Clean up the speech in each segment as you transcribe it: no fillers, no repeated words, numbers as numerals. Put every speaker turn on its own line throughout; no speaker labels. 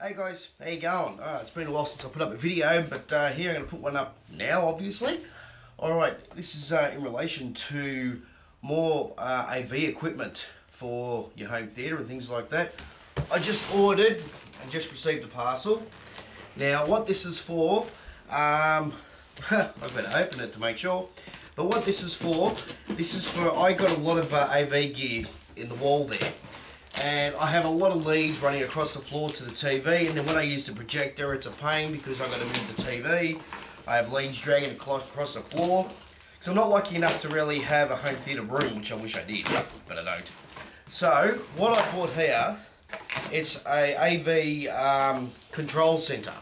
Hey guys, how you going? It's been a while since I put up a video, but here I'm going to put one up now, obviously. Alright, this is in relation to more AV equipment for your home theatre and things like that. I just ordered and just received a parcel. Now what this is for, I better open it to make sure, but what this is for, I got a lot of AV gear in the wall there. And I have a lot of leads running across the floor to the TV, and then when I use the projector it's a pain because I've got to move the TV. I have leads dragging across the floor. Because I'm not lucky enough to really have a home theatre room, which I wish I did, but I don't. So, what I bought here, it's a AV control centre.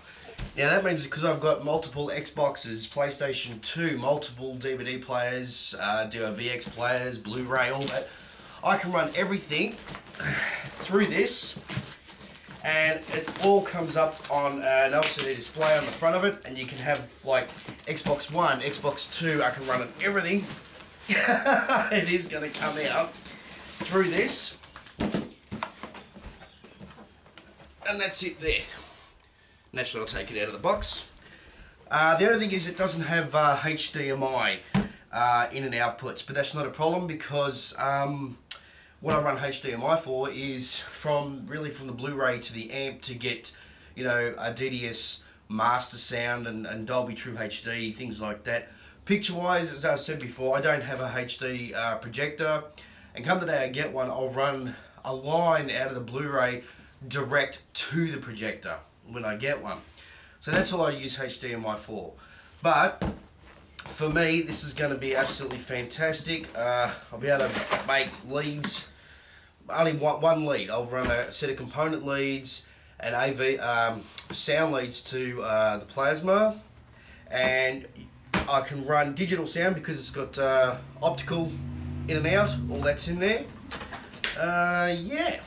Now that means because I've got multiple Xboxes, PlayStation 2, multiple DVD players, VX players, Blu-Ray, all that, I can run everything through this, and it all comes up on an LCD display on the front of it, and you can have like Xbox One, Xbox 2, I can run on everything. It is going to come out through this, and that's it there. Naturally I'll take it out of the box. The only thing is it doesn't have HDMI in and outputs, but that's not a problem because what I run HDMI for is from the Blu-ray to the amp to get, you know, a DDS master sound and Dolby True HD, things like that. Picture-wise, as I've said before, I don't have a HD projector, and come the day I get one, I'll run a line out of the Blu-ray direct to the projector when I get one. So that's all I use HDMI for. But for me, this is going to be absolutely fantastic. I'll be able to make leads, only one lead. I'll run a set of component leads and AV sound leads to the plasma, and I can run digital sound because it's got optical in and out, all that's in there. Yeah,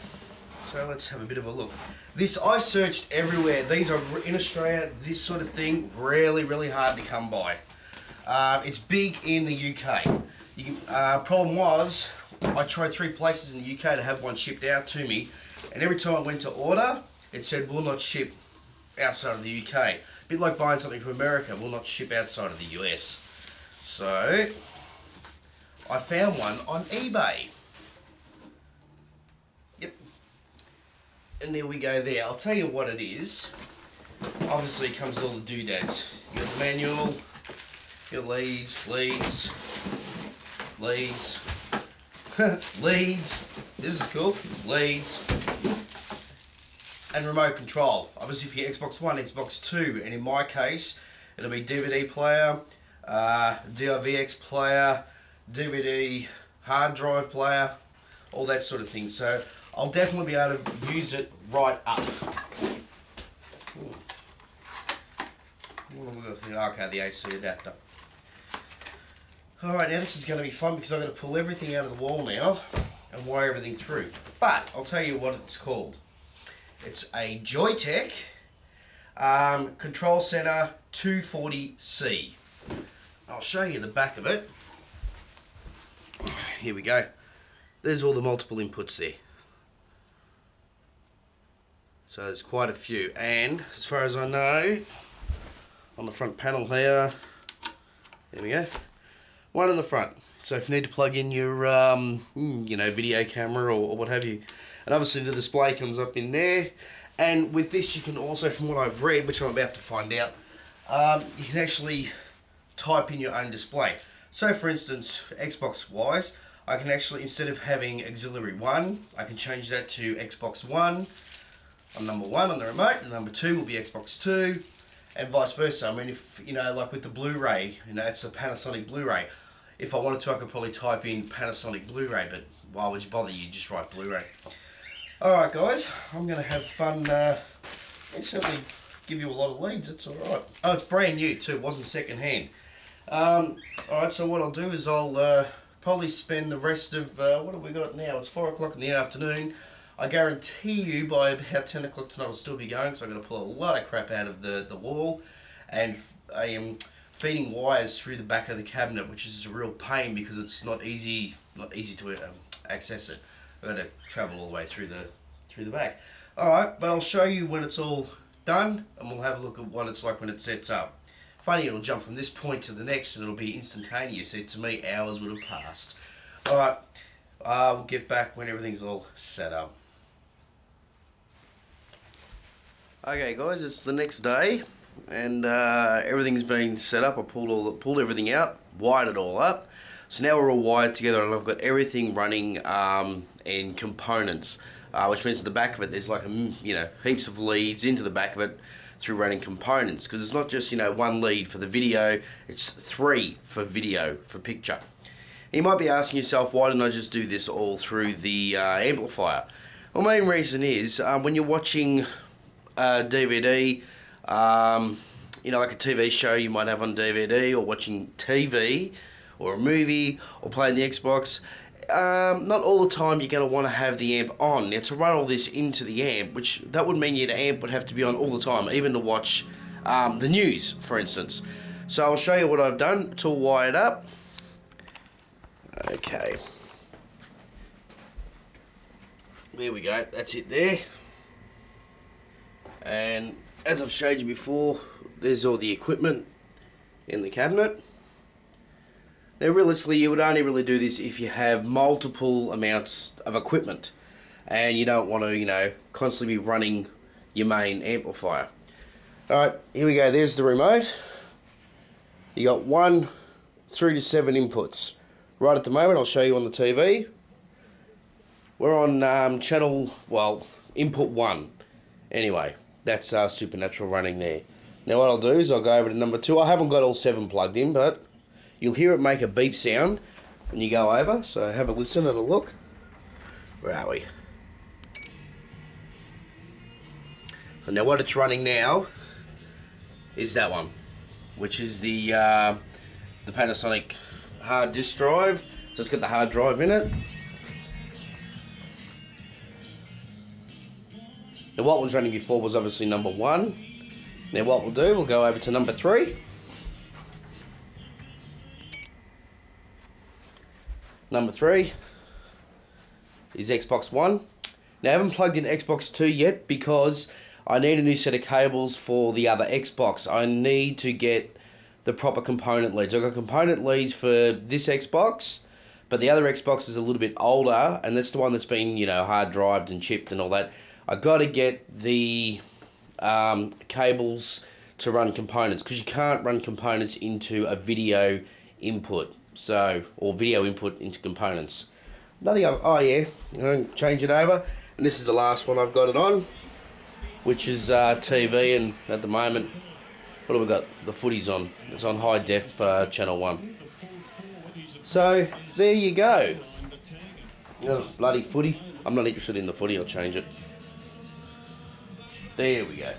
so let's have a bit of a look. This, I searched everywhere. These are, in Australia, this sort of thing, really hard to come by. It's big in the UK. Problem was, I tried 3 places in the UK to have one shipped out to me, and every time I went to order, it said will not ship outside of the UK. A bit like buying something from America, will not ship outside of the US. So, I found one on eBay. Yep. And there we go there. I'll tell you what it is. Obviously it comes with all the doodads. You got the manual, your leads, leads, this is cool, leads, and remote control. Obviously for your Xbox One, Xbox 2, and in my case, it'll be DVD player, DVX player, DVD hard drive player, all that sort of thing. So I'll definitely be able to use it right up. Okay, the AC adapter. Alright, now this is going to be fun because I've got to pull everything out of the wall now and wire everything through. But I'll tell you what it's called. It's a Joyteck Control Center 240C. I'll show you the back of it. Here we go. There's all the multiple inputs there. So there's quite a few, and as far as I know, on the front panel here, there we go, one in the front. So if you need to plug in your, you know, video camera or what have you, and obviously the display comes up in there. And with this, you can also, from what I've read, which I'm about to find out, you can actually type in your own display. So for instance, Xbox wise, I can actually, instead of having auxiliary 1, I can change that to Xbox 1 on number 1 on the remote, and number 2 will be Xbox 2. And vice versa. I mean, if, you know, like with the Blu-ray, you know, it's a Panasonic Blu-ray. If I wanted to, I could probably type in Panasonic Blu-ray, but why would you bother? You just write Blu-ray. Alright guys, I'm going to have fun. It certainly give you a lot of leads, that's alright. Oh, it's brand new too, it wasn't second hand. Alright, so what I'll do is I'll probably spend the rest of, what have we got now? It's 4 o'clock in the afternoon. I guarantee you by about 10 o'clock tonight I'll still be going, so I'm going to pull a lot of crap out of the wall, and I am feeding wires through the back of the cabinet, which is a real pain because it's not easy to access it. I've got to travel all the way through the back. Alright, but I'll show you when it's all done, and we'll have a look at what it's like when it sets up. Funny, it'll jump from this point to the next, and it'll be instantaneous. To me, hours would have passed. Alright, we'll get back when everything's all set up. Okay guys, it's the next day, and everything's been set up. I pulled everything out, wired it all up. So now we're all wired together, and I've got everything running in components, which means at the back of it there's like heaps of leads into the back of it through running components, because it's not just one lead for the video, it's 3 for video, for picture. And you might be asking yourself, why didn't I just do this all through the amplifier? Well, main reason is when you're watching DVD, like a TV show you might have on DVD, or watching TV or a movie, or playing the Xbox, not all the time you're going to want to have the amp on. Now, to run all this into the amp, which that would mean your amp would have to be on all the time, even to watch the news, for instance. So I'll show you what I've done. It's all wired up. Okay. There we go. That's it there. And as I've showed you before, there's all the equipment in the cabinet. Now realistically, you would only really do this if you have multiple amounts of equipment and you don't want to, constantly be running your main amplifier. Alright, here we go. There's the remote. You got 1 through to 7 inputs. Right at the moment, I'll show you on the TV. We're on channel, input 1. Anyway, that's Supernatural running there. Now what I'll do is I'll go over to number 2. I haven't got all 7 plugged in, but you'll hear it make a beep sound when you go over. So have a listen and a look. Where are we? And now what it's running now is that one, which is the Panasonic hard disk drive. So it's got the hard drive in it. Now what was running before was obviously number 1. Now what we'll do, we'll go over to number 3. Number 3 is Xbox One. Now I haven't plugged in Xbox 2 yet because I need a new set of cables for the other Xbox. I need to get the proper component leads. I've got component leads for this Xbox, but the other Xbox is a little bit older, and that's the one that's been, hard drived and chipped and all that. I got to get the cables to run components, because you can't run components into a video input, or video input into components. Nothing. Change it over, and this is the last one I've got it on, which is TV, and at the moment, what have we got? The footy's on. It's on high def, channel 1. So there you go. Bloody footy. I'm not interested in the footy. I'll change it. There we go.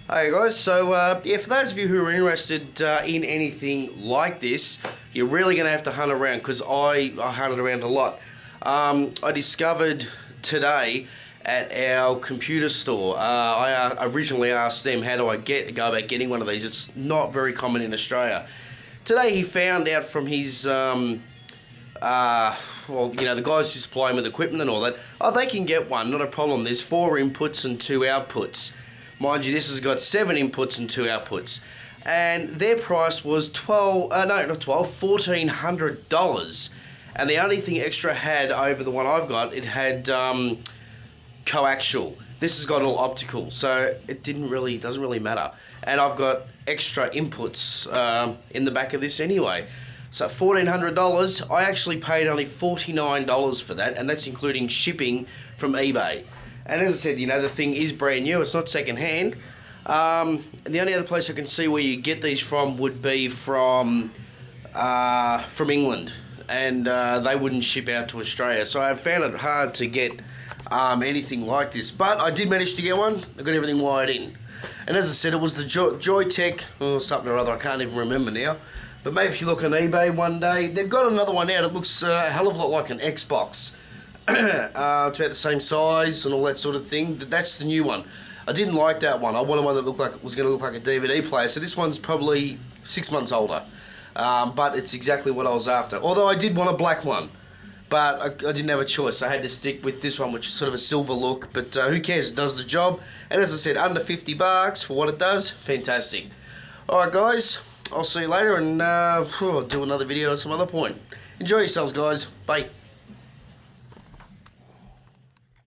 Hey guys, so for those of you who are interested in anything like this, you're really going to have to hunt around, because I hunted around a lot. I discovered today at our computer store, I originally asked them, how do I go about getting one of these? It's not very common in Australia. Today he found out from his, the guys who supply him with equipment and all that, they can get one, not a problem. There's 4 inputs and 2 outputs. Mind you, this has got 7 inputs and 2 outputs. And their price was $1,400. And the only thing extra had over the one I've got, it had coaxial. This has got all optical, so it doesn't really matter. And I've got extra inputs in the back of this anyway. So $1,400, I actually paid only $49 for that, and that's including shipping from eBay. And as I said, the thing is brand new, it's not second hand. And the only other place I can see where you get these from would be from England, and they wouldn't ship out to Australia. So I found it hard to get anything like this, but I did manage to get one. I got everything wired in. And as I said, it was the Joyteck, or something or other, I can't even remember now. But maybe if you look on eBay one day, they've got another one out. It looks a hell of a lot like an Xbox. It's about the same size and all that sort of thing. That's the new one. I didn't like that one. I wanted one that was going to look like a DVD player. So this one's probably 6 months older. But it's exactly what I was after. Although I did want a black one. but I didn't have a choice. I had to stick with this one, which is sort of a silver look, but who cares, it does the job. And as I said, under 50 bucks for what it does, fantastic. Alright guys, I'll see you later, and I'll do another video at some other point. Enjoy yourselves guys, bye.